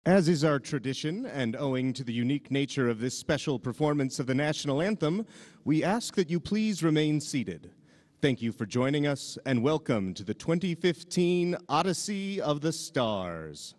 As is our tradition, and owing to the unique nature of this special performance of the national anthem, we ask that you please remain seated. Thank you for joining us, and welcome to the 2015 Odyssey of the Stars.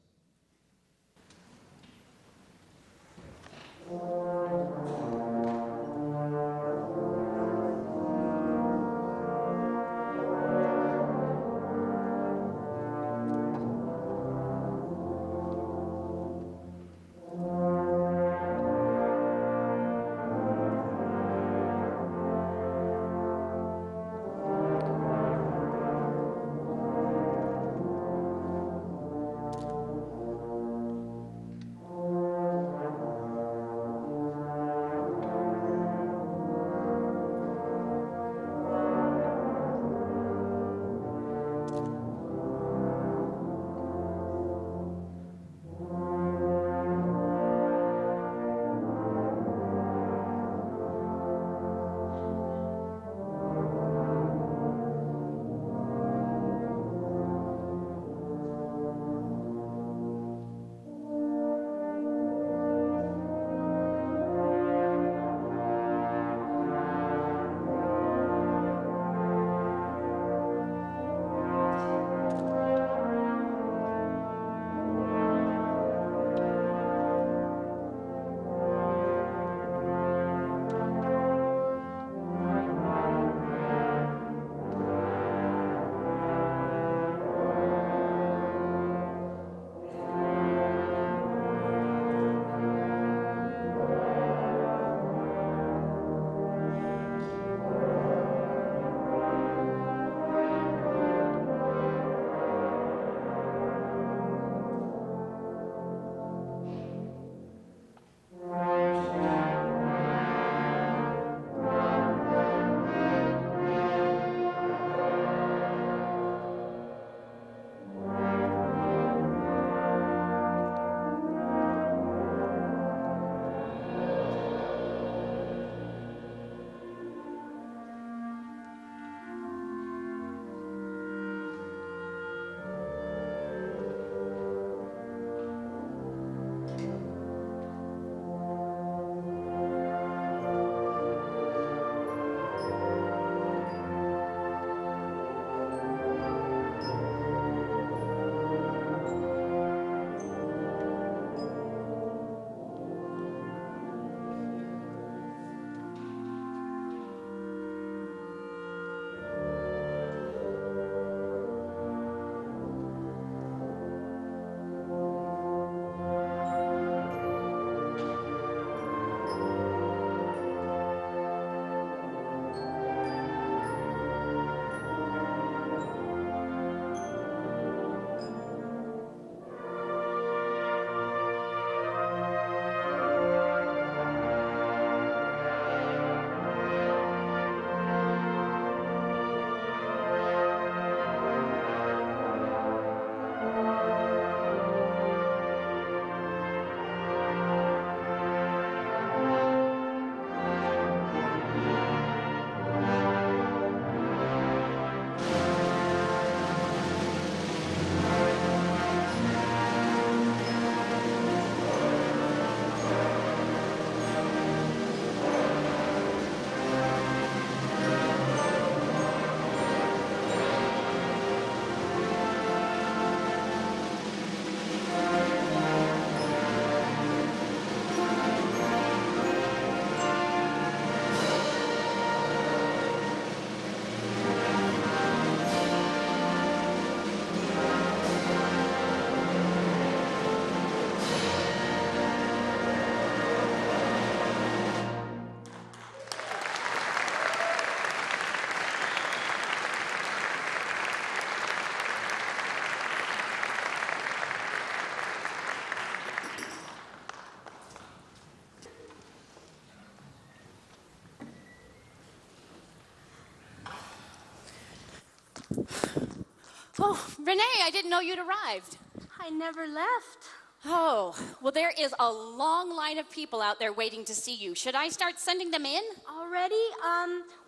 Oh, Rene, I didn't know you'd arrived. I never left. Oh, well, there is a long line of people out there waiting to see you. Should I start sending them in? Already?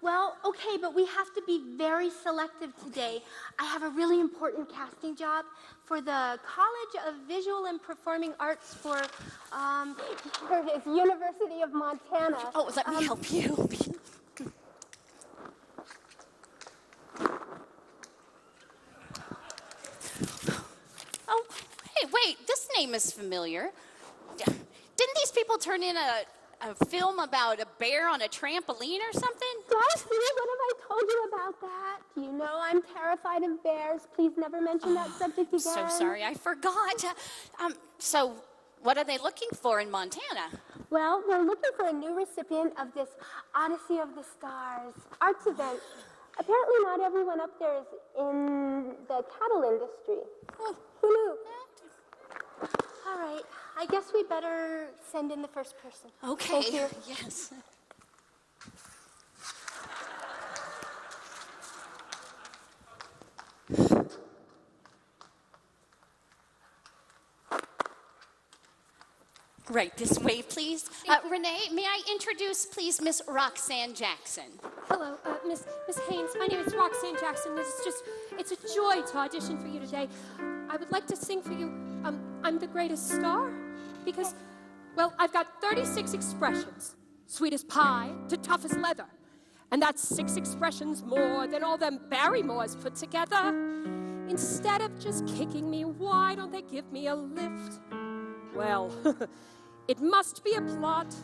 Well, okay, but we have to be very selective today. I have a really important casting job for the College of Visual and Performing Arts for University of Montana. Oh, let me help you. Oh, hey, wait, this name is familiar. Didn't these people turn in a film about a bear on a trampoline or something? Darcy, what have I told you about that? You know I'm terrified of bears. Please never mention that subject again. So sorry, I forgot. So what are they looking for in Montana? Well, we're looking for a new recipient of this Odyssey of the Stars arts event. Apparently not everyone up there is in the cattle industry. Who knew? All right, I guess we better send in the first person. Okay. Thank you. Yes. Right, this way, please. Renee, may I introduce, please, Miss Roxanne Jackson? Hello, Miss Haynes. My name is Roxanne Jackson. It's a joy to audition for you today. I would like to sing for you, I'm the Greatest Star, because, well, I've got 36 expressions, sweet as pie to tough as leather, and that's 6 expressions more than all them Barrymores put together. Instead of just kicking me, why don't they give me a lift? Well, it must be a plot,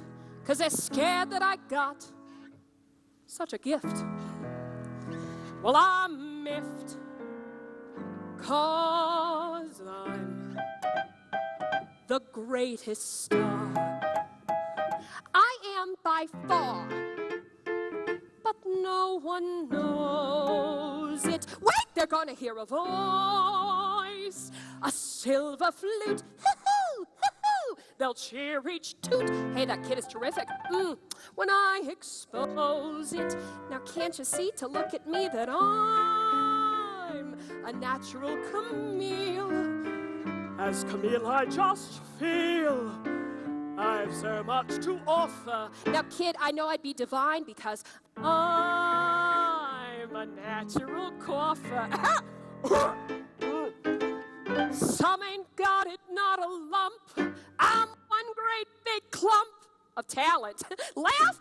'cause they're scared that I got such a gift. Well, I'm miffed, 'cause I'm the greatest star. I am by far, but no one knows it. Wait, they're gonna hear a voice, a silver flute. They'll cheer each toot. Hey, that kid is terrific. When I expose it. Now can't you see to look at me that I'm a natural Camille? As Camille I just feel I've so much to offer. Now kid, I know I'd be divine because I'm a natural cougher. Some ain't got it, not a lump. I'm one great big clump of talent. Laugh!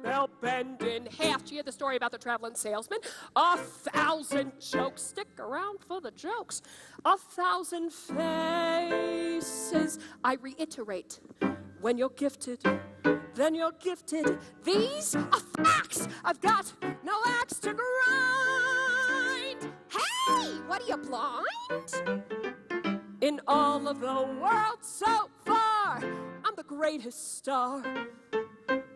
They'll bend in half. Did you hear the story about the traveling salesman? 1,000 jokes. Stick around for the jokes. 1,000 faces. I reiterate, when you're gifted, then you're gifted. These are facts. I've got no axe to grind. Hey, what are you, blind? In all of the world so far, I'm the greatest star.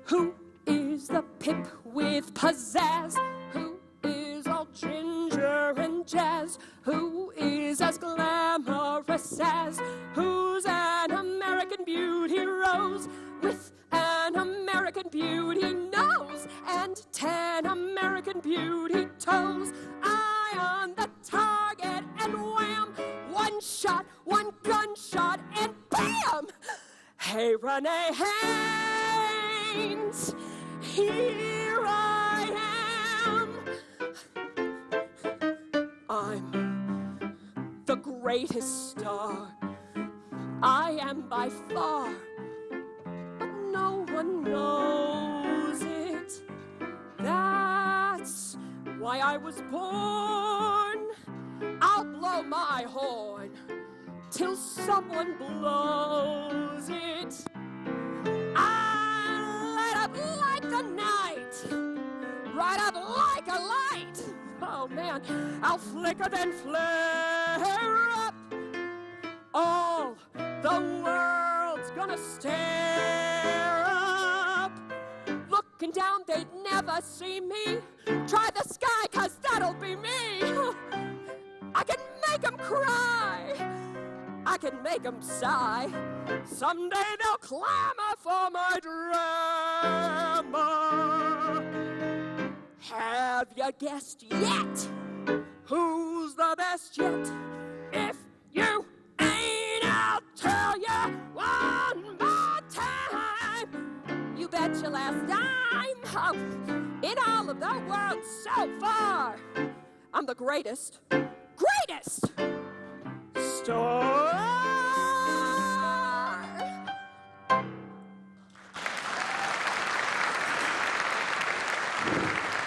Who is the pip with pizzazz? Who is all ginger and jazz? Who is as glamorous as? Who's an American beauty rose with an American beauty nose and 10 American beauty toes? Eye on the target and wham! One shot, one gunshot, and bam! Hey, Rene Haynes, here I am. I'm the greatest star. I am by far, but no one knows it. That's why I was born. I'll blow my horn till someone blows it. I'll light up like the night, right up like a light. Oh man, I'll flicker then flare up. All the world's gonna stare up. Looking down, they'd never see me. Try the sky, 'cause that'll be me. I can make them cry. I can make them sigh. Someday they'll clamor for my drama. Have you guessed yet? Who's the best yet? If you ain't bet your last dime in all of the world so far. I'm the greatest star.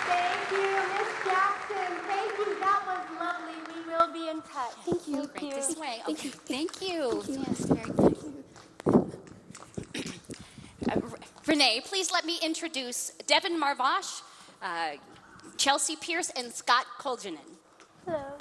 Thank you, Miss Jackson. Thank you. That was lovely. We will be in touch. Thank you. Right this way. Okay, thank you. Yes, very good. Renee, please let me introduce Devin Marvash, Chelsea Pierce, and Scott Colgenen. Hello.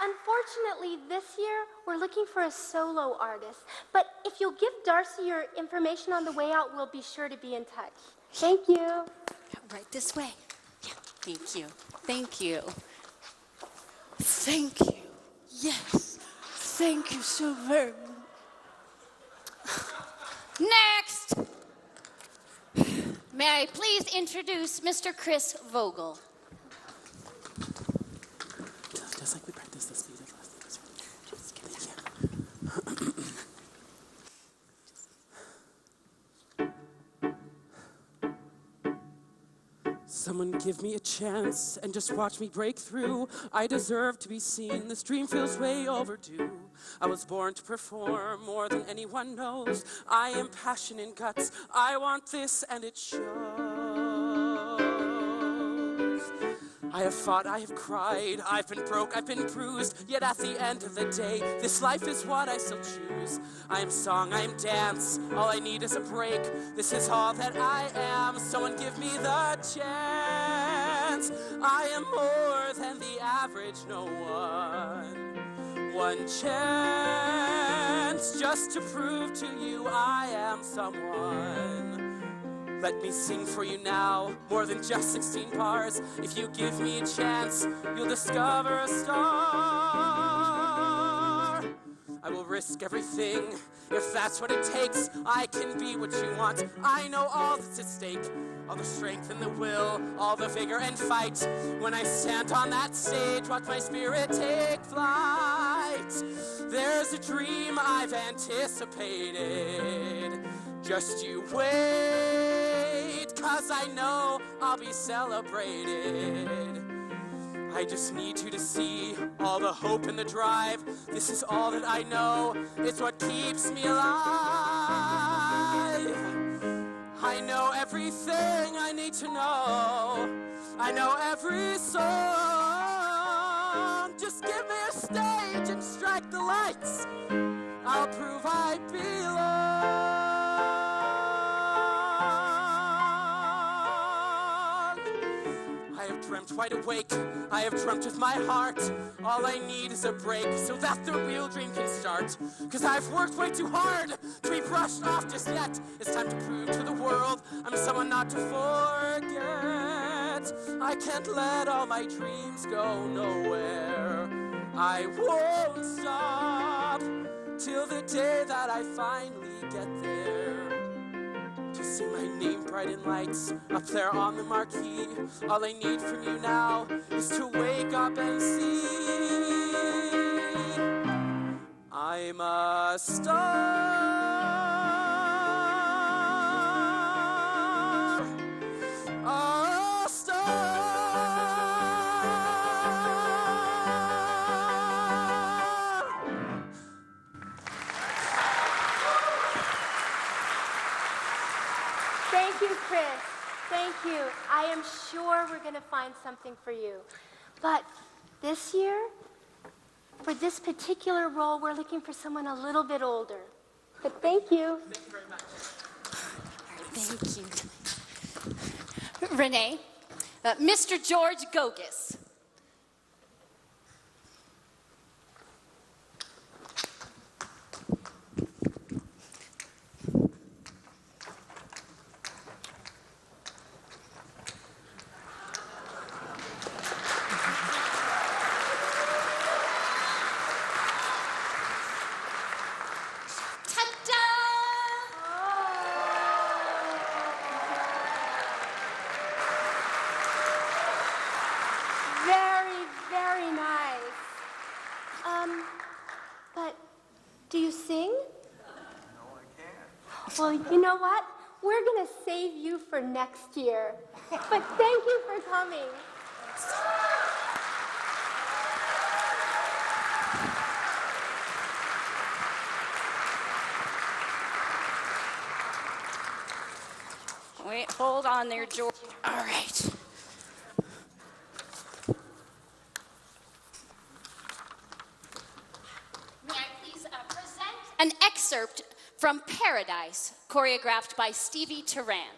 Unfortunately, this year, we're looking for a solo artist. But if you'll give Darcy your information on the way out, we'll be sure to be in touch. Thank you. Right this way. Yeah, thank you. Thank you. Thank you. Yes. Thank you so very much. Next! May I please introduce Mr. Chris Vogel. Just like we practiced this music last time. Just give that. Someone give me a chance and just watch me break through. I deserve to be seen. This dream feels way overdue. I was born to perform more than anyone knows. I am passion in guts. I want this and it shows. I have fought, I have cried, I've been broke, I've been bruised. Yet at the end of the day, this life is what I still choose. I am song, I am dance, all I need is a break. This is all that I am, someone give me the chance. I am more than the average, no one. One chance, just to prove to you I am someone. Let me sing for you now, more than just 16 bars. If you give me a chance, you'll discover a star. I will risk risk everything. If that's what it takes, I can be what you want. I know all that's at stake. All the strength and the will, all the vigor and fight. When I stand on that stage, watch my spirit take flight. There's a dream I've anticipated. Just you wait, 'cause I know I'll be celebrated. I just need you to see all the hope and the drive. This is all that I know. It's what keeps me alive. I know everything I need to know. I know every song. Just give me a stage and strike the lights. I'll prove I belong. I have dreamt wide awake. I have dreamt with my heart. All I need is a break so that the real dream can start. 'Cause I've worked way too hard to be brushed off just yet. It's time to prove to the world I'm someone not to forget. I can't let all my dreams go nowhere. I won't stop till the day that I finally get there. To see my name bright in lights up there on the marquee. All I need from you now is to wake up and see I'm a star. A star. Thank you, Chris. Thank you. I am sure we're going to find something for you. But this year, for this particular role, we're looking for someone a little bit older. But thank you. Thank you very much. Thank you. Rene, Mr. George Gogus. Very, very nice. But do you sing? No, I can't. Well, you know what? We're going to save you for next year. But thank you for coming. Wait, hold on there, George. All right. May I please present an excerpt from Paradise, choreographed by Stevie Turan.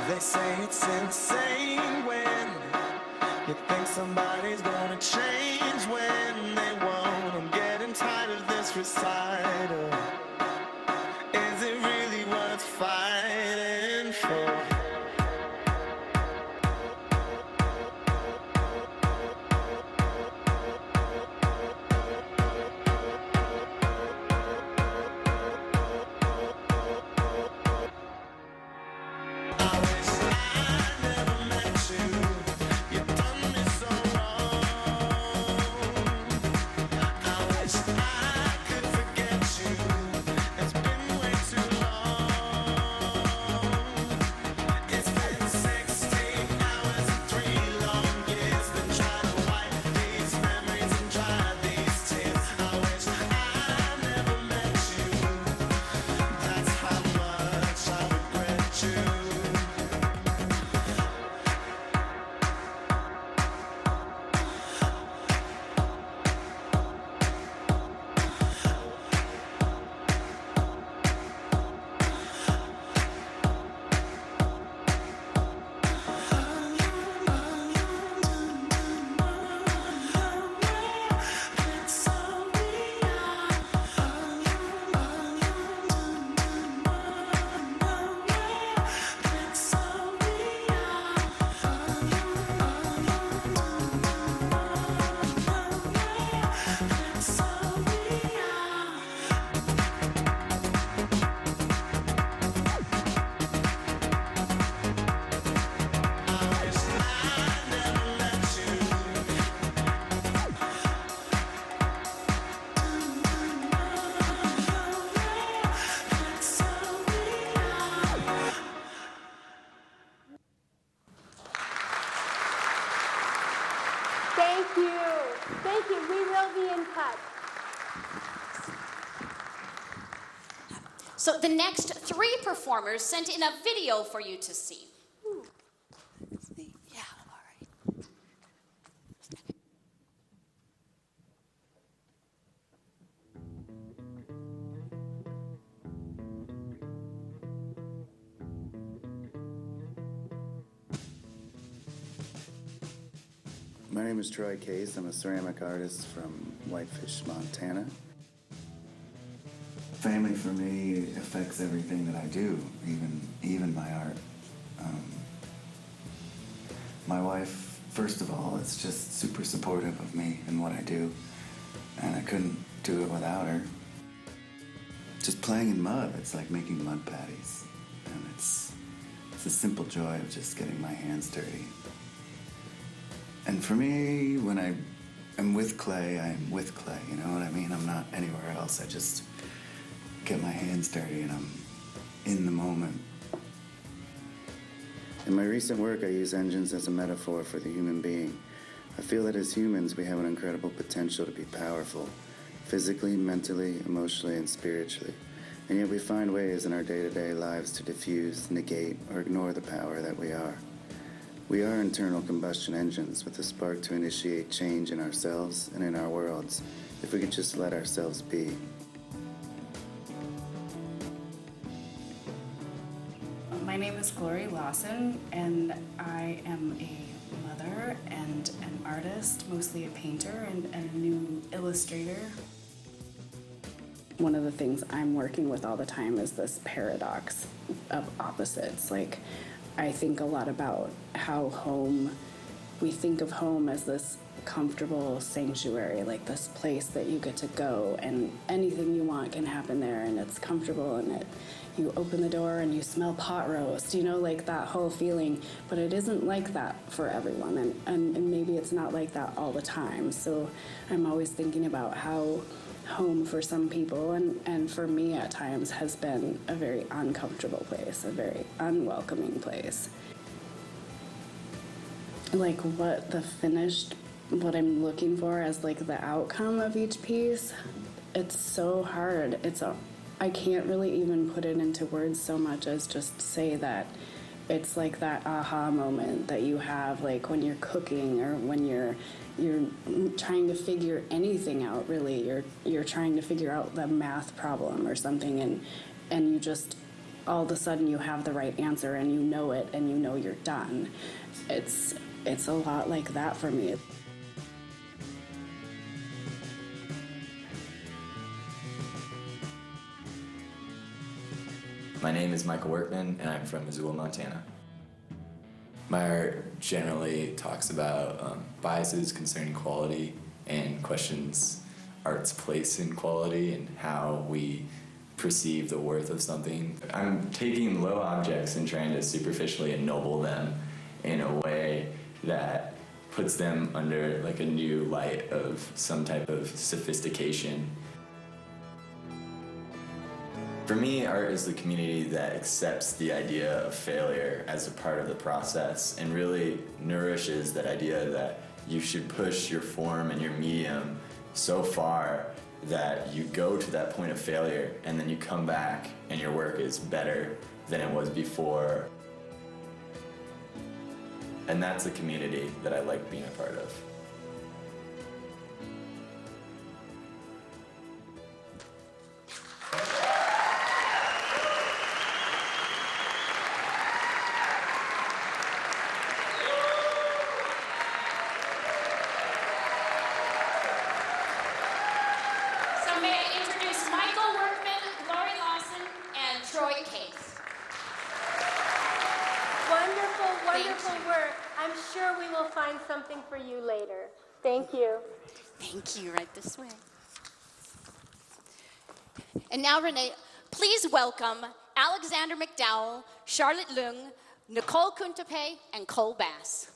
They say it's insane when you think somebody's gonna change when they won't. I'm getting tired of this recital. Is it really worth fighting for? Thank you. Thank you. We will be in touch. So the next 3 performers sent in a video for you to see. Yeah, all right. My name is Troy Case. I'm a ceramic artist from Whitefish, Montana. Family for me affects everything that I do, even my art. My wife, first of all, is just super supportive of me and what I do, and I couldn't do it without her. Just playing in mud, it's like making mud patties, and it's a simple joy of just getting my hands dirty. And for me, when I'm with clay, I'm with clay, you know what I mean? I'm not anywhere else. I just get my hands dirty and I'm in the moment. In my recent work, I use engines as a metaphor for the human being. I feel that as humans, we have an incredible potential to be powerful, physically, mentally, emotionally, and spiritually. And yet we find ways in our day-to-day lives to diffuse, negate, or ignore the power that we are. We are internal combustion engines with a spark to initiate change in ourselves and in our worlds, if we could just let ourselves be. My name is Glory Lawson, and I am a mother and an artist, mostly a painter and a new illustrator. One of the things I'm working with all the time is this paradox of opposites. Like, I think a lot about how we think of home as this comfortable sanctuary, like this place that you get to go and anything you want can happen there, and it's comfortable, and you open the door and you smell pot roast, you know, like that whole feeling. But it isn't like that for everyone, and maybe it's not like that all the time. So I'm always thinking about how home for some people and for me at times has been a very uncomfortable place, a very unwelcoming place. Like what I'm looking for as like the outcome of each piece, it's so hard. I can't really even put it into words so much as just say that it's like that aha moment that you have like when you're cooking or when you're trying to figure anything out, really. You're trying to figure out the math problem or something, and you just all of a sudden you have the right answer and you know it and you know you're done. It's a lot like that for me. My name is Michael Workman, and I'm from Missoula, Montana. My art generally talks about biases concerning quality and questions art's place in quality and how we perceive the worth of something. I'm taking low objects and trying to superficially ennoble them in a way that puts them under like a new light of some type of sophistication. For me, art is the community that accepts the idea of failure as a part of the process and really nourishes that idea that you should push your form and your medium so far that you go to that point of failure and then you come back and your work is better than it was before. And that's the community that I like being a part of. So may I introduce Michael Workman, Lori Lawson, and Troy Case. Wonderful, Thank wonderful you. work. I'm sure we will find something for you later. Thank you. Thank you, right this way. And now, Rene, please welcome Alexander McDowell, Charlotte Lung, Nicole Kuntepe, and Cole Bass.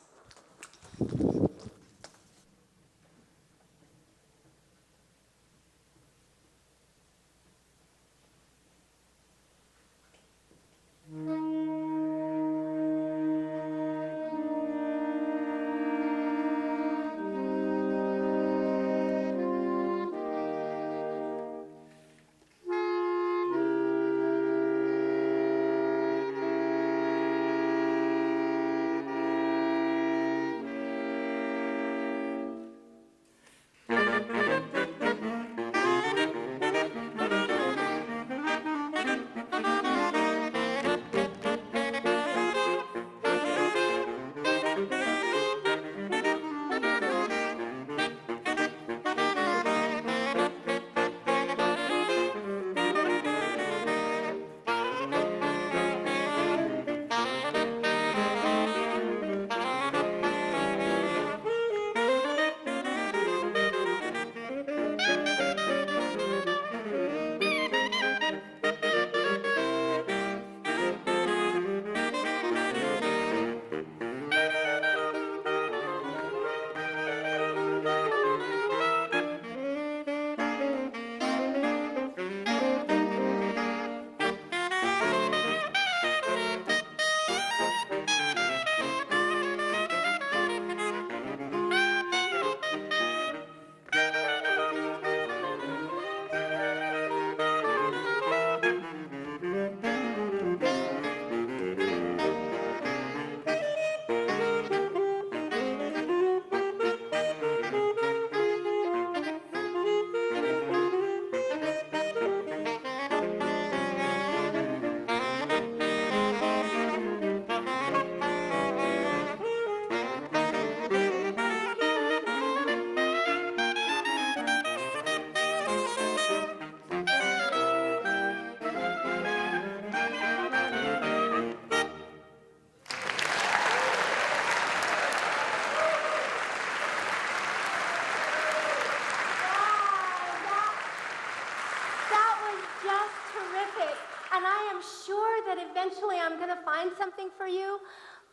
That was just terrific. And I am sure that eventually I'm going to find something for you.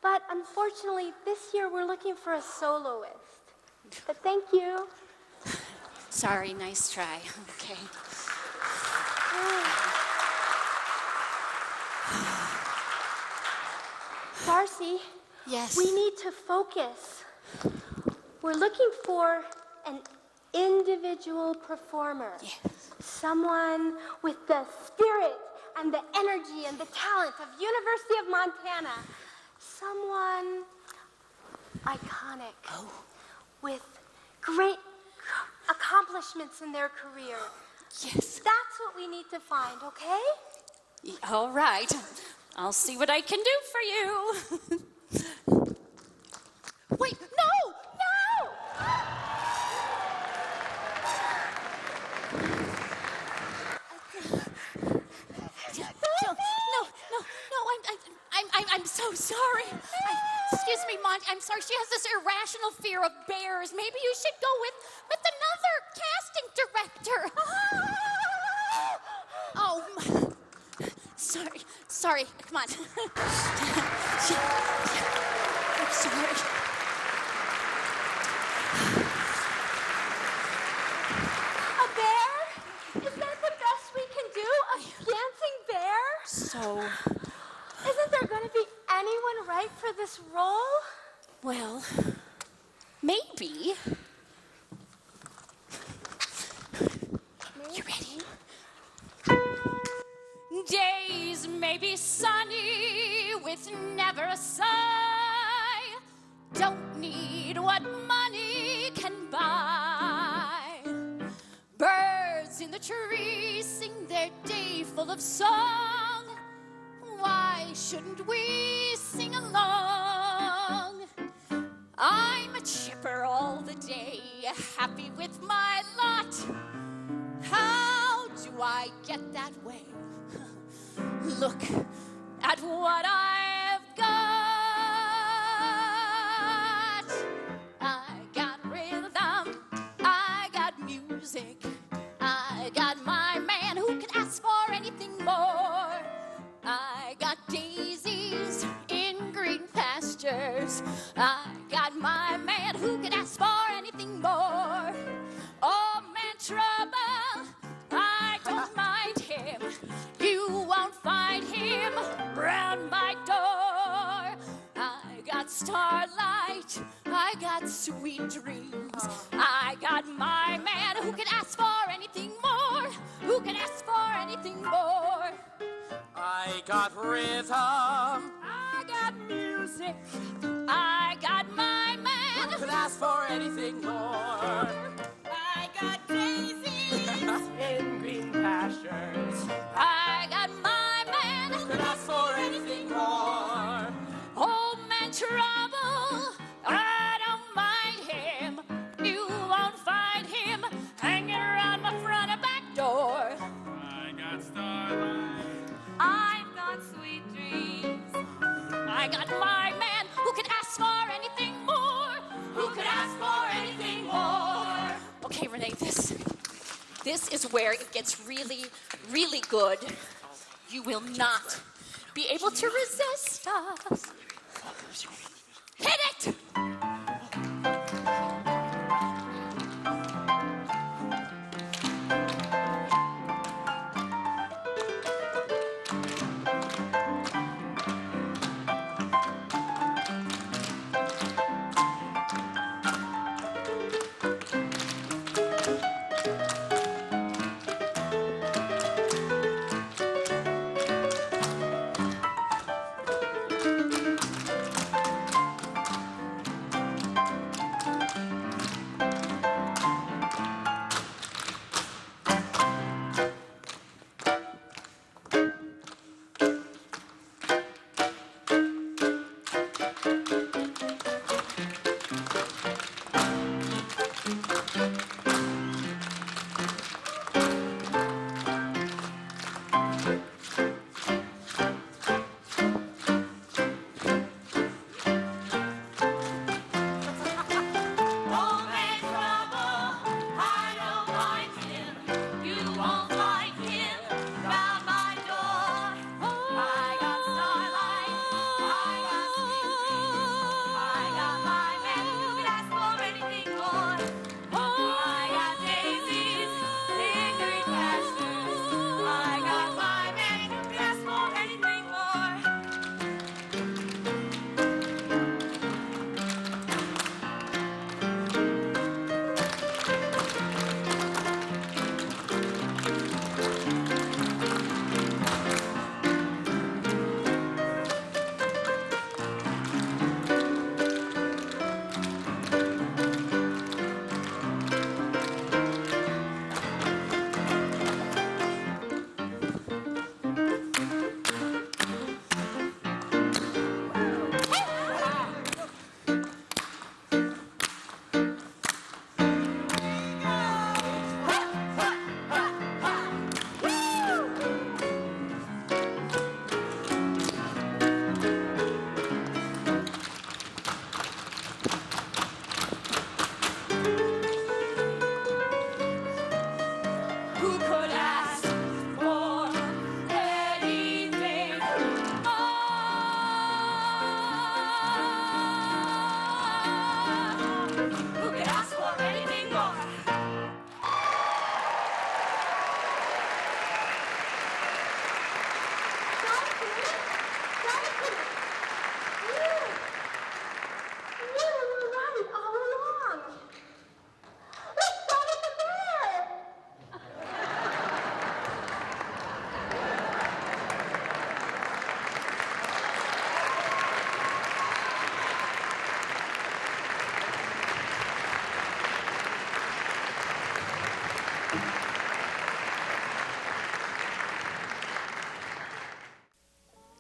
But unfortunately, this year we're looking for a soloist. But thank you. Sorry, nice try. Okay. Darcy, Yes. we need to focus. We're looking for an individual performer. Yes. Someone with the spirit and the energy and the talent of University of Montana. Someone iconic. With great accomplishments in their career. Yes. That's what we need to find, okay? All right. I'll see what I can do for you. Wait, no! No! I'm so sorry. Excuse me, Monty. I'm sorry. She has this irrational fear of bears. Maybe you should go with another casting director. Oh, sorry. Come on. I'm sorry. A bear? Is that the best we can do? A dancing bear? So, Isn't there going to be anyone right for this role? well, maybe. You ready? Days may be sunny with never a sigh. Don't need what money can buy. Birds in the trees sing their day full of song. Why shouldn't we sing along? I'm a chipper all the day, happy with my lot. How do I get that way? Look at what I've got. I got rhythm, I got music, I got my man who can ask for anything more. I got daisies in green pastures, I got my man who can ask for anything more. Oh, man, trouble, I don't mind him. You won't find him round my door. I got starlight, I got sweet dreams. I got my man who can ask for anything more. Who can ask for anything more? I got rhythm. I got music. I got my man. Who could ask for anything more? I got daisies In green pastures. I got my man. Who could ask for anything more? Old man trouble, I don't mind him. You won't find him hanging around my front or back door. I got starlight. I've got sweet dreams. I got my man who can ask for anything more. Who can ask for anything more? Okay, Rene, this is where it gets really, really good. You will not be able to resist us. Hit it!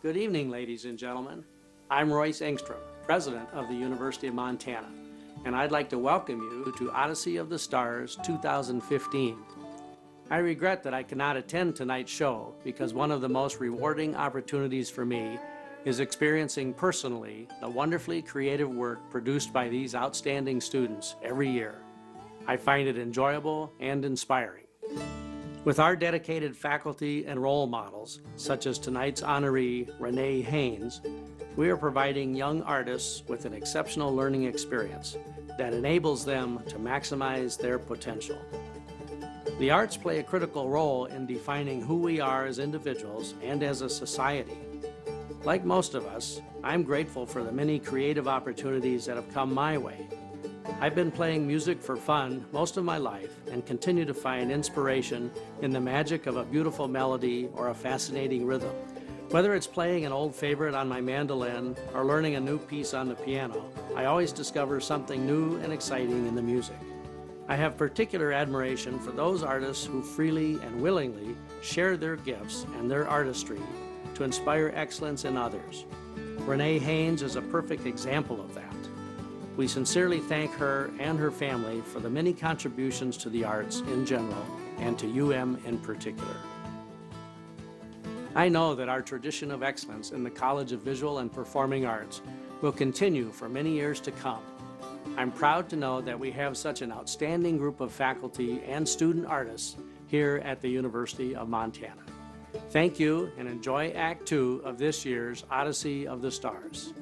Good evening, ladies and gentlemen. I'm Royce Engstrom, president of the University of Montana, and I'd like to welcome you to Odyssey of the Stars 2015. I regret that I cannot attend tonight's show because one of the most rewarding opportunities for me is experiencing personally the wonderfully creative work produced by these outstanding students every year. I find it enjoyable and inspiring. With our dedicated faculty and role models, such as tonight's honoree, Rene Haynes, we are providing young artists with an exceptional learning experience that enables them to maximize their potential. The arts play a critical role in defining who we are as individuals and as a society. Like most of us, I'm grateful for the many creative opportunities that have come my way. I've been playing music for fun most of my life and continue to find inspiration in the magic of a beautiful melody or a fascinating rhythm. Whether it's playing an old favorite on my mandolin or learning a new piece on the piano, I always discover something new and exciting in the music. I have particular admiration for those artists who freely and willingly share their gifts and their artistry to inspire excellence in others. Rene Haynes is a perfect example of that. We sincerely thank her and her family for the many contributions to the arts in general and to UM in particular. I know that our tradition of excellence in the College of Visual and Performing Arts will continue for many years to come. I'm proud to know that we have such an outstanding group of faculty and student artists here at the University of Montana. Thank you and enjoy Act 2 of this year's Odyssey of the Stars.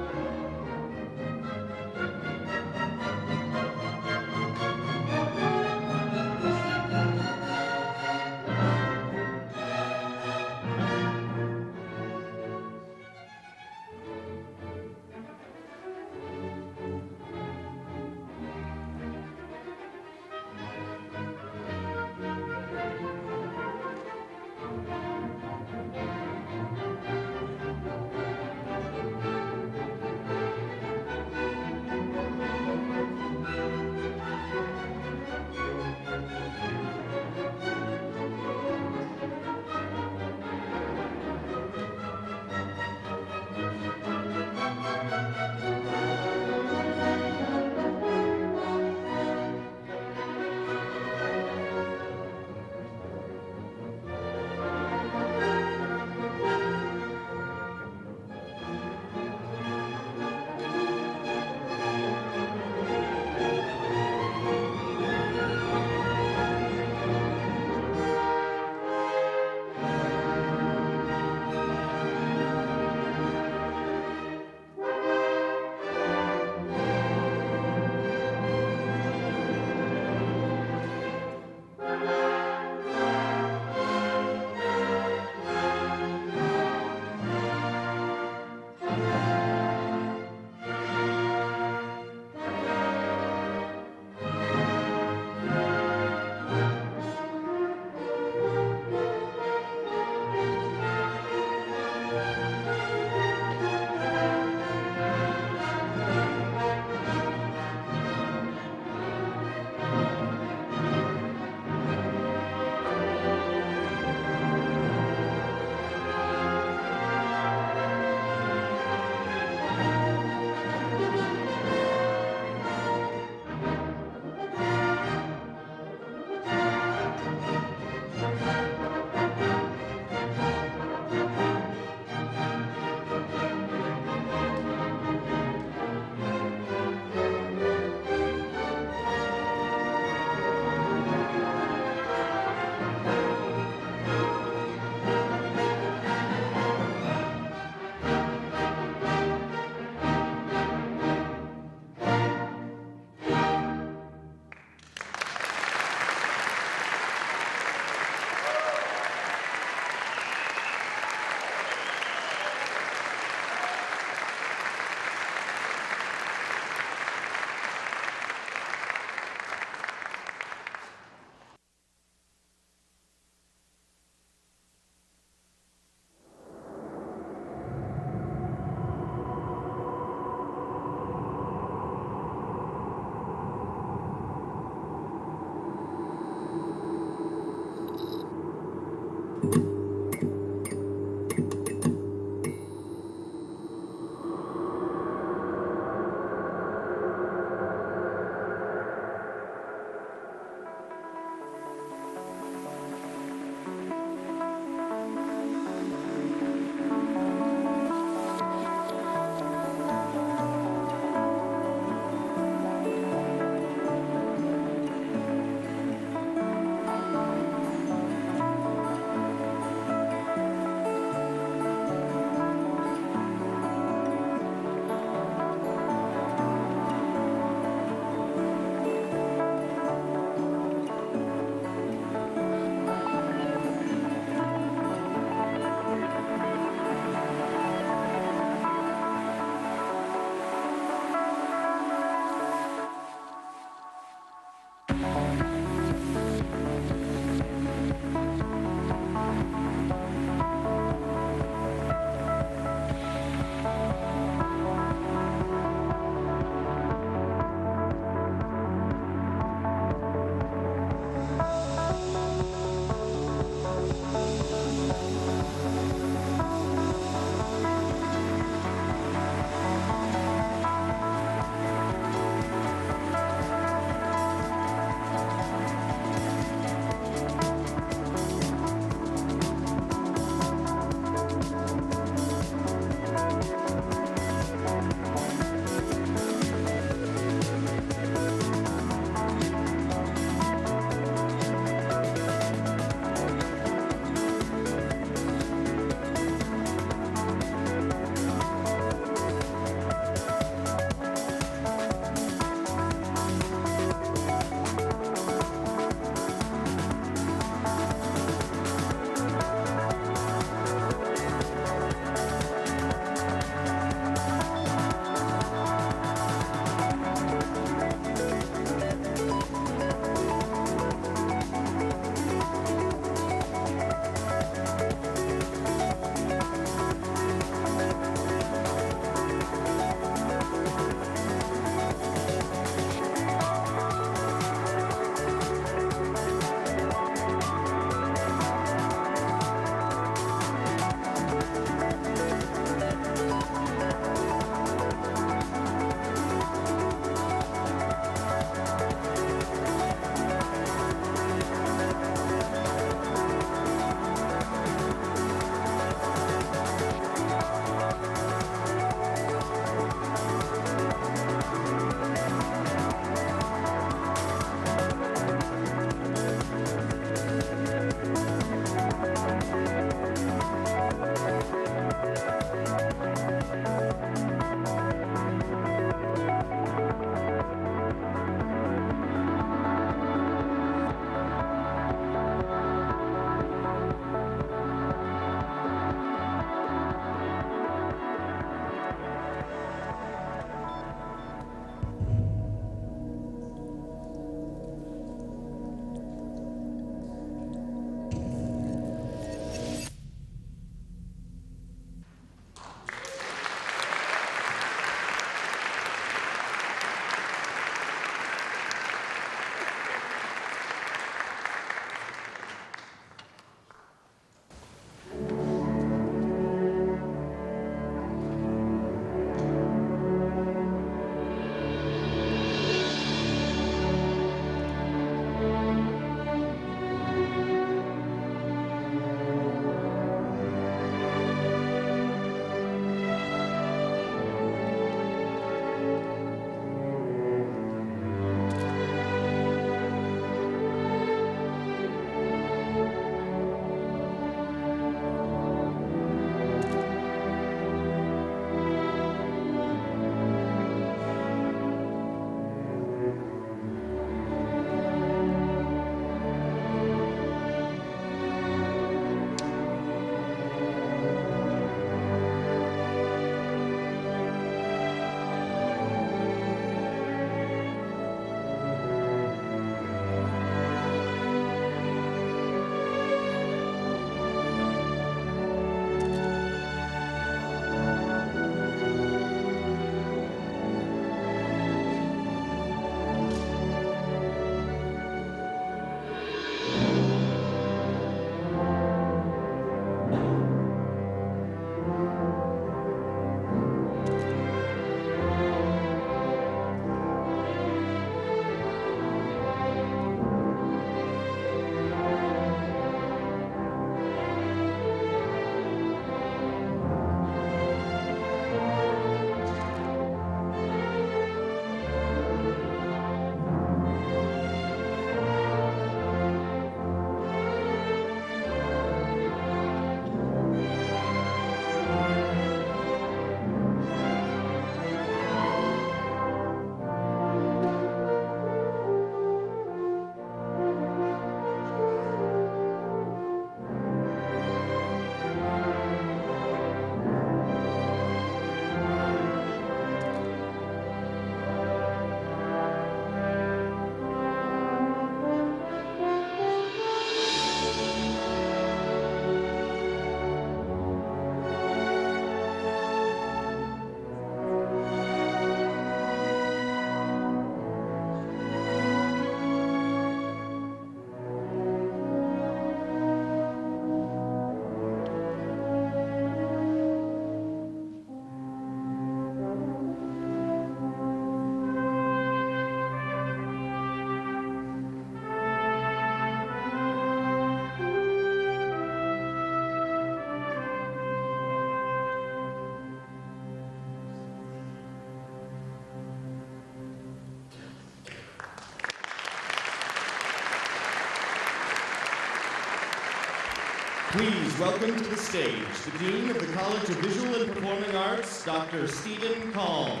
Please welcome to the stage the Dean of the College of Visual and Performing Arts, Dr. Stephen Kalm.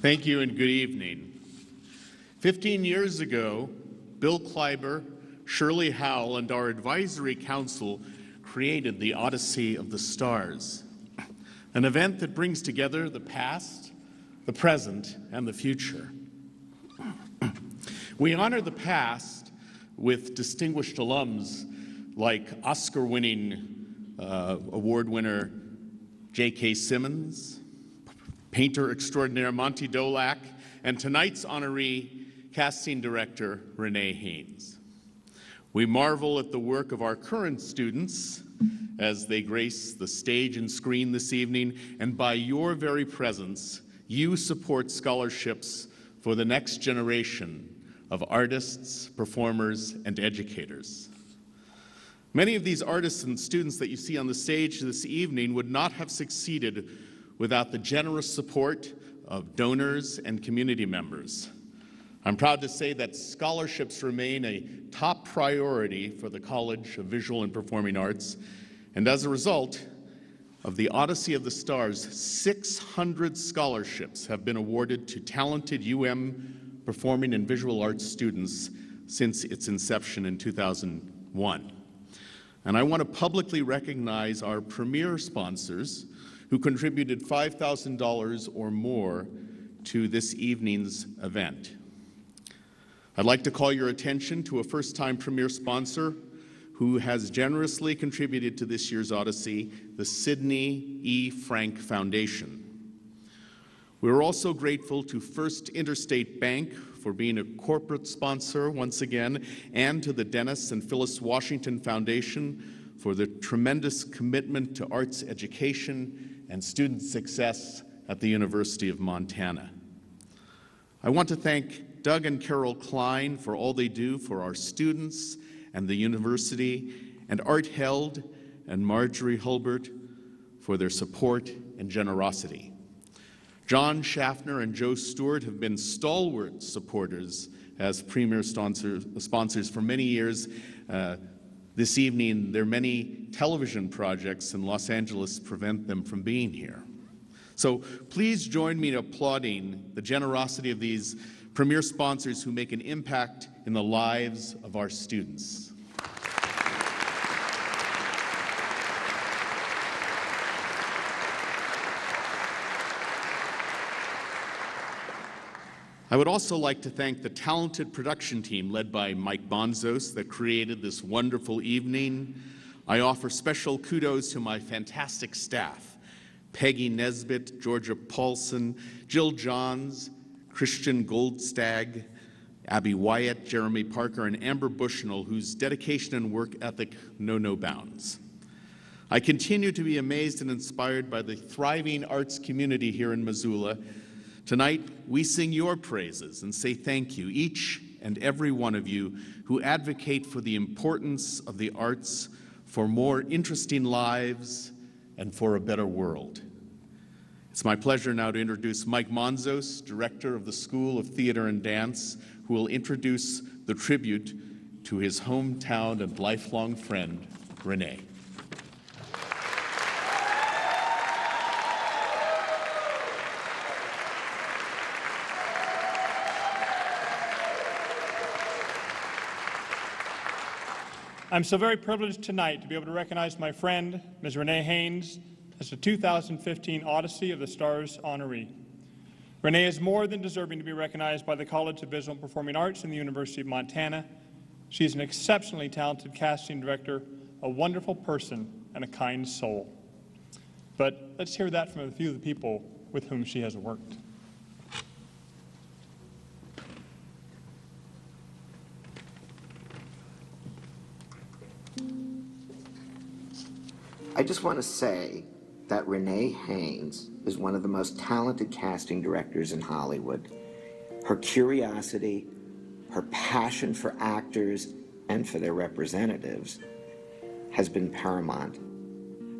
Thank you and good evening. 15 years ago, Bill Kleiber, Shirley Howell, and our advisory council created the Odyssey of the Stars, an event that brings together the past, the present, and the future. We honor the past with distinguished alums like Oscar-winning award winner J.K. Simmons, painter extraordinaire Monty Dolak, and tonight's honoree, casting director Rene Haynes. We marvel at the work of our current students as they grace the stage and screen this evening, and by your very presence, you support scholarships for the next generation of artists, performers, and educators. Many of these artists and students that you see on the stage this evening would not have succeeded without the generous support of donors and community members. I'm proud to say that scholarships remain a top priority for the College of Visual and Performing Arts, and as a result of the Odyssey of the Stars, 600 scholarships have been awarded to talented UM performing and visual arts students since its inception in 2001. And I want to publicly recognize our premier sponsors who contributed $5,000 or more to this evening's event. I'd like to call your attention to a first-time premier sponsor who has generously contributed to this year's Odyssey, the Sidney E. Frank Foundation. We're also grateful to First Interstate Bank for being a corporate sponsor once again, and to the Dennis and Phyllis Washington Foundation for the tremendous commitment to arts education and student success at the University of Montana. I want to thank Doug and Carol Klein for all they do for our students and the university, and Art Held and Marjorie Hulbert for their support and generosity. John Schaffner and Joe Stewart have been stalwart supporters as premier sponsors for many years. This evening, their many television projects in Los Angeles prevent them from being here. So please join me in applauding the generosity of these premier sponsors who make an impact in the lives of our students. I would also like to thank the talented production team led by Mike Bonzos that created this wonderful evening. I offer special kudos to my fantastic staff, Peggy Nesbitt, Georgia Paulson, Jill Johns, Christian Goldstag, Abby Wyatt, Jeremy Parker, and Amber Bushnell, whose dedication and work ethic know no bounds. I continue to be amazed and inspired by the thriving arts community here in Missoula. Tonight, we sing your praises and say thank you, each and every one of you who advocate for the importance of the arts for more interesting lives and for a better world. It's my pleasure now to introduce Mike Monzos, director of the School of Theater and Dance, who will introduce the tribute to his hometown and lifelong friend, Rene. I'm so very privileged tonight to be able to recognize my friend, Ms. Rene Haynes, as the 2015 Odyssey of the Stars honoree. Rene is more than deserving to be recognized by the College of Visual and Performing Arts and the University of Montana. She is an exceptionally talented casting director, a wonderful person, and a kind soul. But let's hear that from a few of the people with whom she has worked. I just want to say that Rene Haynes is one of the most talented casting directors in Hollywood. Her curiosity, her passion for actors and for their representatives has been paramount.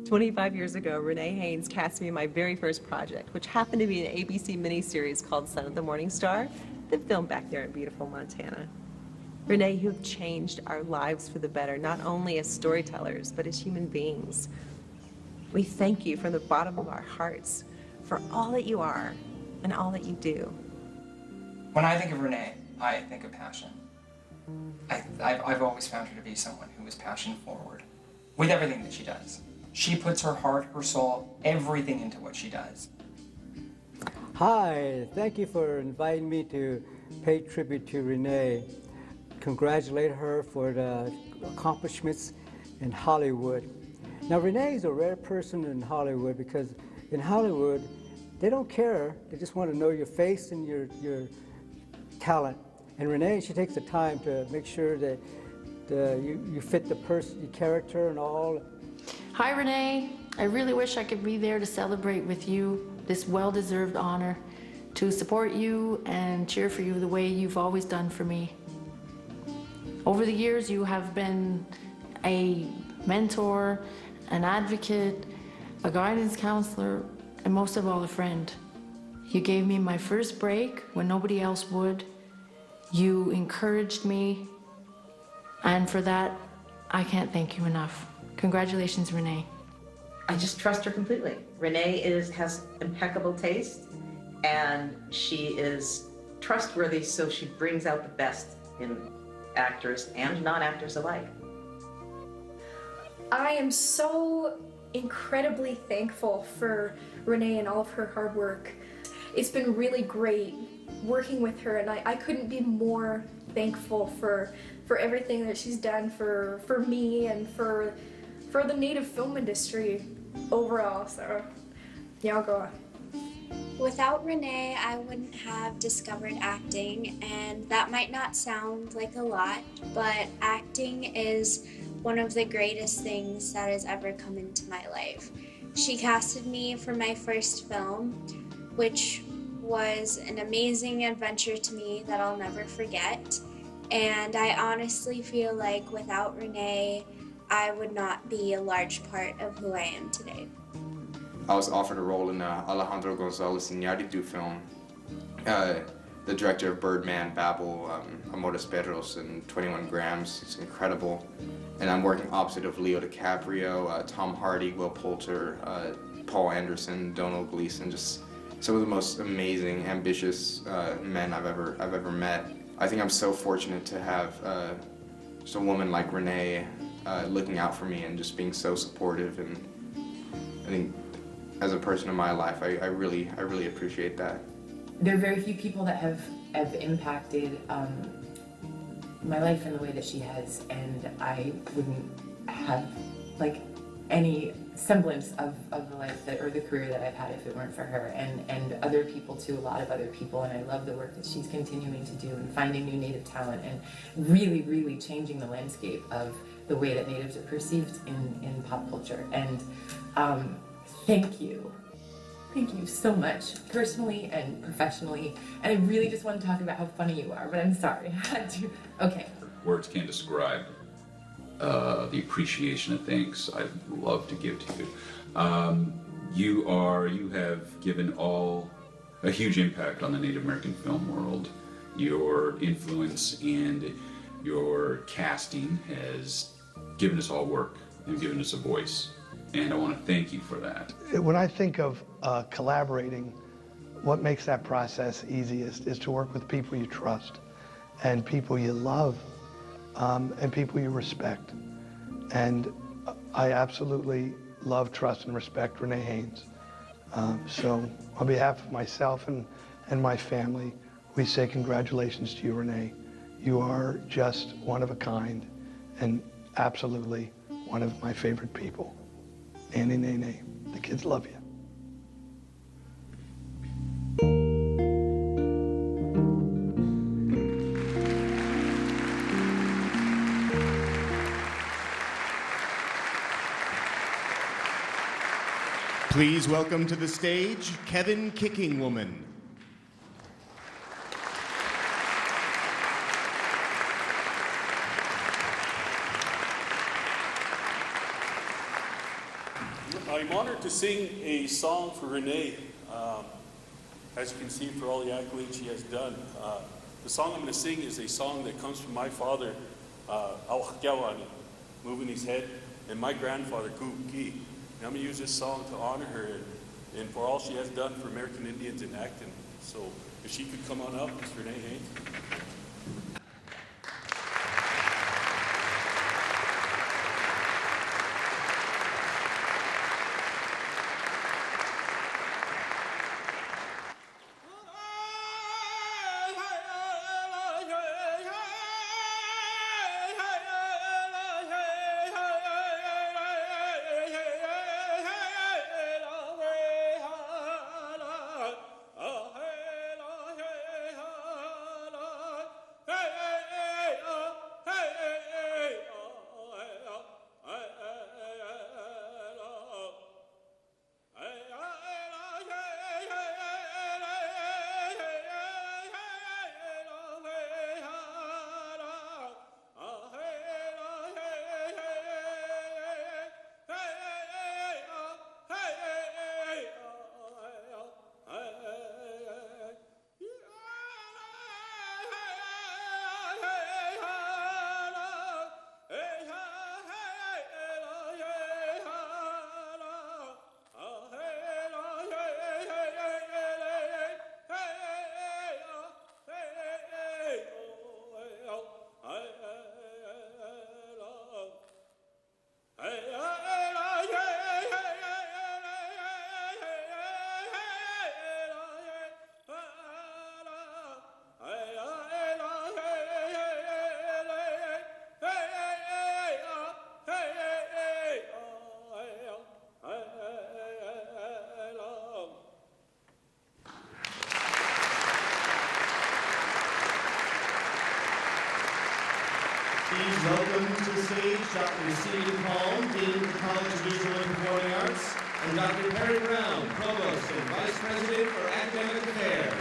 25 years ago, Rene Haynes cast me in my very first project, which happened to be an ABC miniseries called Son of the Morning Star, that filmed back there in beautiful Montana. Rene, you have changed our lives for the better, not only as storytellers, but as human beings. We thank you from the bottom of our hearts for all that you are and all that you do. When I think of Rene, I think of passion. I've always found her to be someone who is passion forward with everything that she does. She puts her heart, her soul, everything into what she does. Hi, thank you for inviting me to pay tribute to Rene. Congratulate her for the accomplishments in Hollywood. Now, Rene is a rare person in Hollywood because in Hollywood, they don't care. They just want to know your face and your talent. And Rene, she takes the time to make sure that you fit the person, your character and all. Hi, Rene. I really wish I could be there to celebrate with you this well-deserved honor, to support you and cheer for you the way you've always done for me. Over the years, you have been a mentor, an advocate, a guidance counselor, and most of all, a friend. You gave me my first break when nobody else would. You encouraged me, and for that, I can't thank you enough. Congratulations, Rene. I just trust her completely. Rene has impeccable taste, and she is trustworthy, so she brings out the best in actors and non-actors alike. I am so incredibly thankful for Rene and all of her hard work. It's been really great working with her, and I couldn't be more thankful for everything that she's done for me and for the native film industry overall. So yeah, I'll go on. Without Rene, I wouldn't have discovered acting, and that might not sound like a lot, but acting is one of the greatest things that has ever come into my life. She casted me for my first film, which was an amazing adventure to me that I'll never forget. And I honestly feel like without Rene, I would not be a large part of who I am today. I was offered a role in Alejandro Gonzalez Iñárritu film. The director of Birdman, Babel, Amores Perros, and 21 Grams. It's incredible. And I'm working opposite of Leo DiCaprio, Tom Hardy, Will Poulter, Paul Anderson, Donald Gleason, just some of the most amazing, ambitious men I've ever met. I think I'm so fortunate to have just a woman like Rene looking out for me and just being so supportive. And I think as a person in my life, I really appreciate that. There are very few people that have impacted my life in the way that she has, and I wouldn't have like any semblance of the life that, or the career that I've had if it weren't for her, and other people too, a lot of other people. And I love the work that she's continuing to do and finding new Native talent and really changing the landscape of the way that Natives are perceived in pop culture. And thank you. Thank you so much, personally and professionally. And I really just want to talk about how funny you are, but I'm sorry, I had to. Okay. Words can't describe the appreciation of things I love to give to you. You have given a huge impact on the Native American film world. Your influence and your casting has given us all work and given us a voice. And I want to thank you for that. When I think of collaborating, what makes that process easiest is to work with people you trust and people you love and people you respect. And I absolutely love, trust, and respect Rene Haynes. So on behalf of myself and my family, we say congratulations to you, Rene. You are just one of a kind and absolutely one of my favorite people. Annie, Nene, the kids love you. Please welcome to the stage, Kevin Kicking Woman. I'm honored to sing a song for Rene, as you can see, for all the accolades she has done. The song I'm going to sing is a song that comes from my father, Al-Hakyawani, moving his head, and my grandfather, Kuki. And I'm going to use this song to honor her and for all she has done for American Indians in Acton. So if she could come on up, Ms. Rene Haynes. Please welcome to the stage Dr. Stephen Palm, Dean of the College of Visual and Performing Arts, and Dr. Perry Brown, Provost and Vice President for Academic Affairs.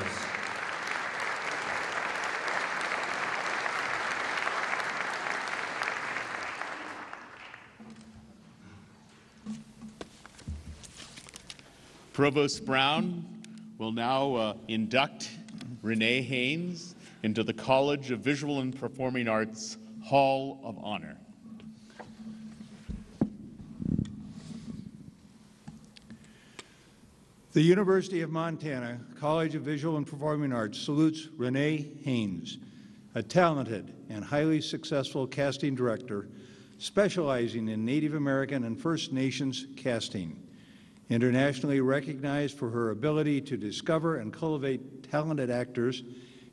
Provost Brown will now induct Rene Haynes into the College of Visual and Performing Arts Hall of Honor. The University of Montana College of Visual and Performing Arts salutes Rene Haynes, a talented and highly successful casting director specializing in Native American and First Nations casting. Internationally recognized for her ability to discover and cultivate talented actors,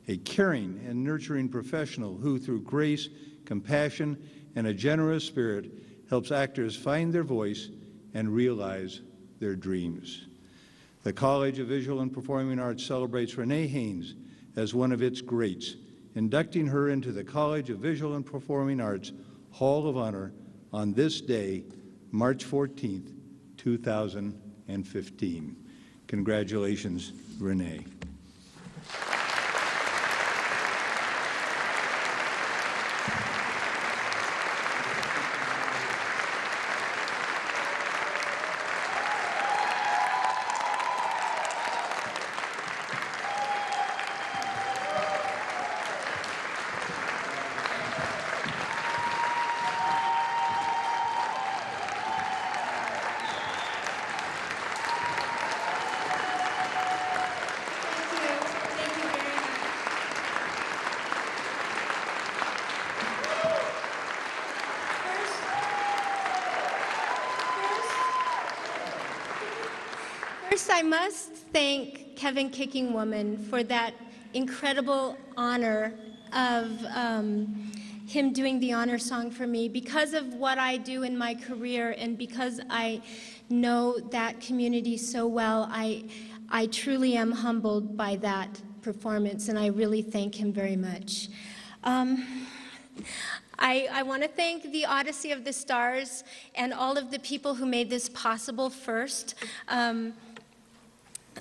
a caring and nurturing professional who, through grace, compassion, and a generous spirit, helps actors find their voice and realize their dreams. The College of Visual and Performing Arts celebrates Rene Haynes as one of its greats, inducting her into the College of Visual and Performing Arts Hall of Honor on this day, March 14th, 2015. Congratulations, Rene. First, I must thank Kevin Kicking Woman for that incredible honor of him doing the honor song for me. Because of what I do in my career and because I know that community so well, I truly am humbled by that performance, and I really thank him very much. I want to thank the Odyssey of the Stars and all of the people who made this possible first.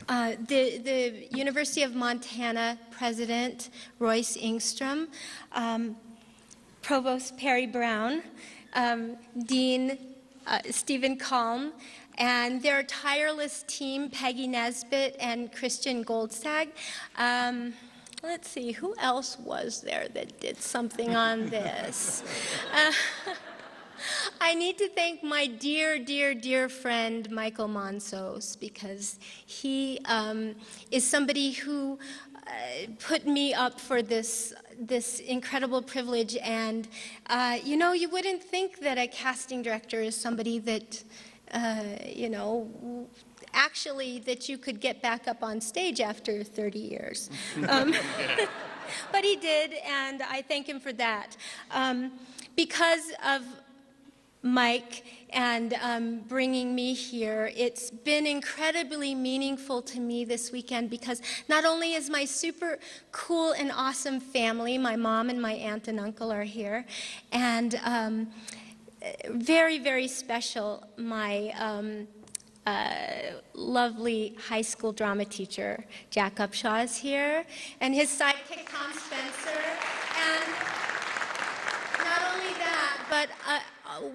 The University of Montana President Royce Engstrom, Provost Perry Brown, Dean Stephen Kalm, and their tireless team, Peggy Nesbitt and Christian Goldstag. Let's see, who else was there that did something on this? I need to thank my dear, dear, dear friend, Michael Monsos, because he is somebody who put me up for this incredible privilege. And, you know, you wouldn't think that a casting director is somebody that, you know, actually that you could get back up on stage after 30 years. But he did, and I thank him for that. Because of Mike and bringing me here, it's been incredibly meaningful to me this weekend, because not only is my super cool and awesome family, my mom and my aunt and uncle are here, and very, very special, my lovely high school drama teacher, Jack Upshaw, is here, and his sidekick, Tom Spencer. And not only that, but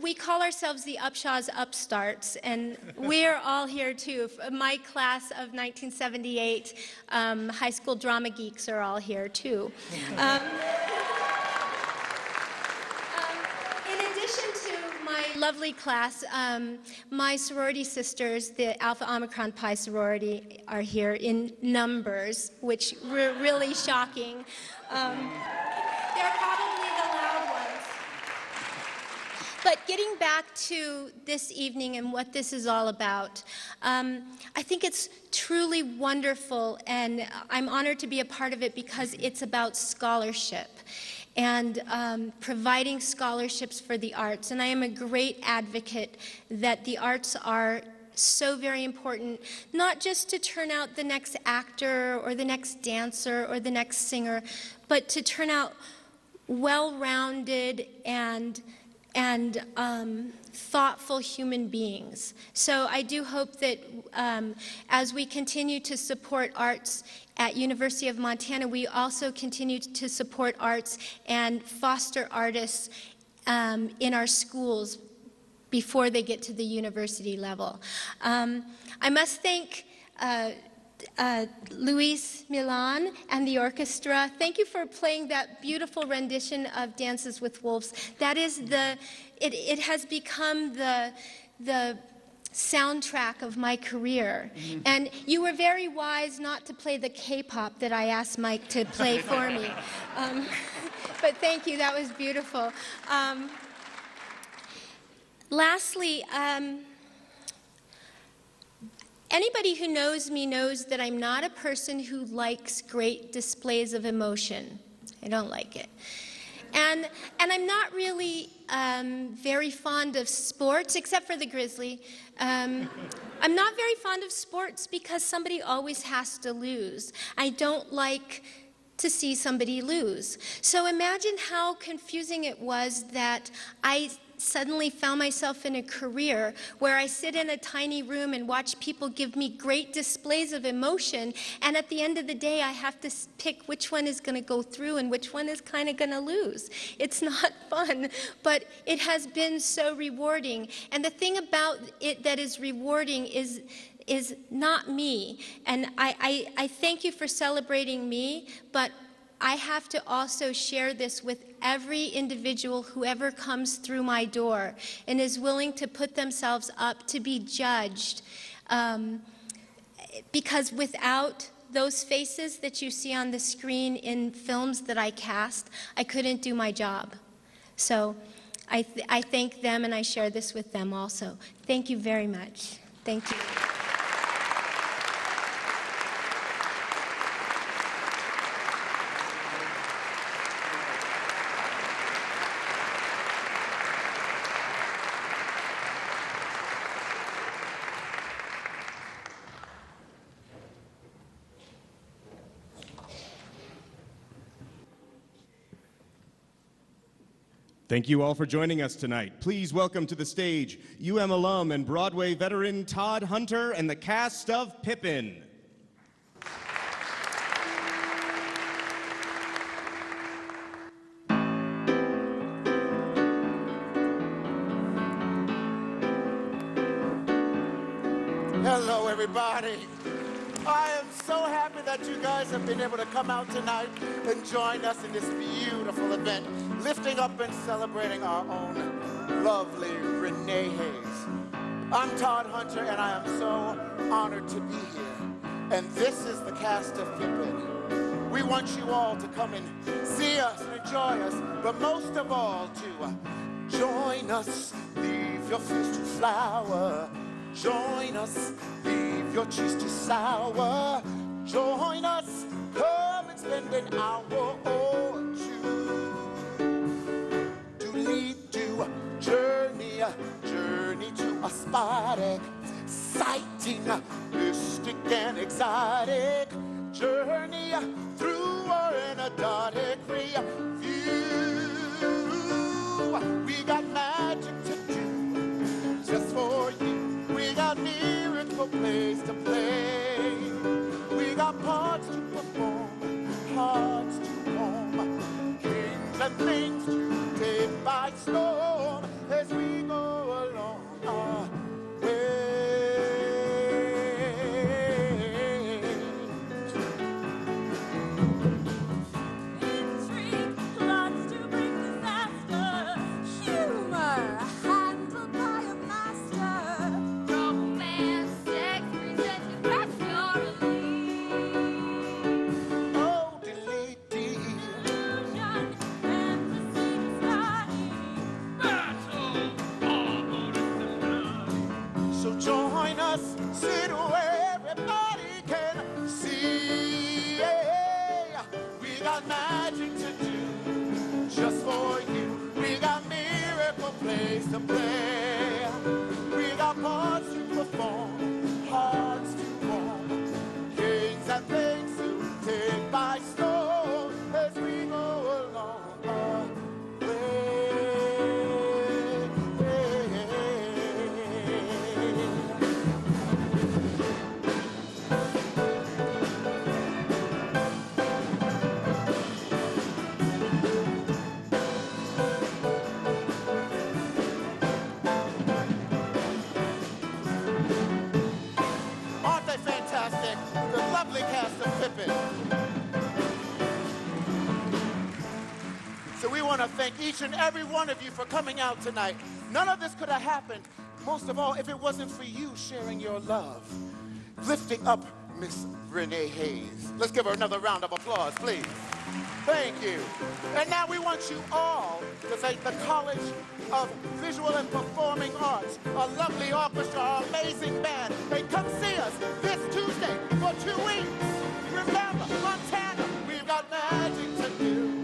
we call ourselves the Upshaw's Upstarts, and we're all here too. My class of 1978 high school drama geeks are all here too. In addition to my lovely class, my sorority sisters, the Alpha Omicron Pi sorority, are here in numbers, which were really shocking. They're probably the loud ones. But getting back to this evening and what this is all about, I think it's truly wonderful, and I'm honored to be a part of it because it's about scholarship and providing scholarships for the arts. And I am a great advocate that the arts are so very important, not just to turn out the next actor or the next dancer or the next singer, but to turn out well-rounded and thoughtful human beings. So I do hope that as we continue to support arts at University of Montana, we also continue to support arts and foster artists in our schools before they get to the university level. I must thank Luis Milan and the orchestra. Thank you for playing that beautiful rendition of Dances with Wolves. That is it has become the soundtrack of my career. Mm-hmm. And you were very wise not to play the K-pop that I asked Mike to play for me. But thank you, that was beautiful. Lastly, anybody who knows me knows that I'm not a person who likes great displays of emotion. I don't like it. And I'm not really very fond of sports, except for the Grizzly. I'm not very fond of sports because somebody always has to lose. I don't like to see somebody lose. So imagine how confusing it was that I suddenly found myself in a career where I sit in a tiny room and watch people give me great displays of emotion, and at the end of the day I have to pick which one is going to go through and which one is kind of going to lose. It's not fun, but it has been so rewarding. And the thing about it that is rewarding is not me. And I thank you for celebrating me, but I have to also share this with every individual who ever comes through my door and is willing to put themselves up to be judged. Because without those faces that you see on the screen in films that I cast, I couldn't do my job. So I thank them, and I share this with them also. Thank you very much. Thank you. Thank you all for joining us tonight. Please welcome to the stage UM alum and Broadway veteran Todd Hunter and the cast of Pippin. Hello, everybody. I am so happy that you guys have been able to come out tonight and join us in this beautiful event, lifting up and celebrating our own lovely Rene Haynes. I'm Todd Hunter, and I am so honored to be here. And this is the cast of Pippin. We want you all to come and see us and enjoy us, but most of all to join us. Leave your fish to flower. Join us. Leave your cheese to sour. Join us. Come and spend an hour or two. Doodly-doo, journey to a spot, exciting, mystic and exotic. Journey through our anecdotic review. We got magic to do just for you. We got miracle plays to play. We got parts to perform, hearts to warm, kings and things to take by storm as we go along our way. Sit where everybody can see. Yeah. We got magic to do just for you. We got miracle plays to play. We got parts to perform, hearts to warm, kings and things to take by storm as we go along our way. So we want to thank each and every one of you for coming out tonight. None of this could have happened, most of all, if it wasn't for you sharing your love, lifting up Miss Rene Haynes. Let's give her another round of applause, please. Thank you. And now we want you all to thank the College of Visual and Performing Arts, a lovely orchestra, our amazing band. They come see us this Tuesday for 2 weeks. Remember, Montana, we've got magic to do.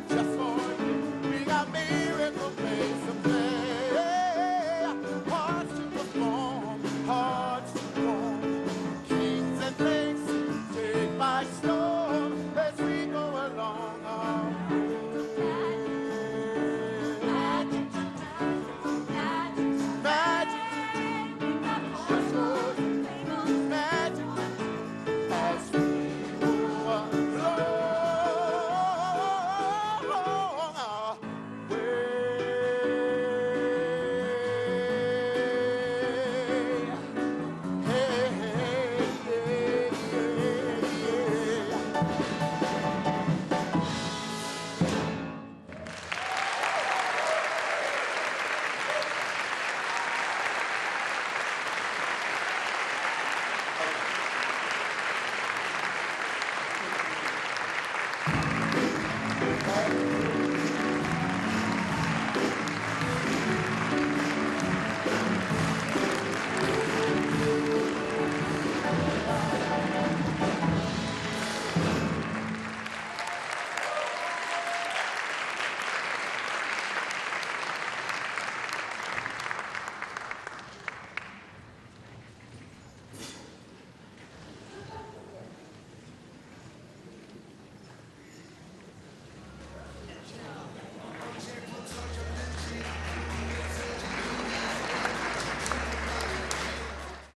Just for you, we got miracle plays to play. Hearts to perform, hearts to warm, kings and things to take by storm as we go along our way. Magic to do, magic to do, just for you, magic to do as we go along our way. Hey, hey, hey, hey, hey.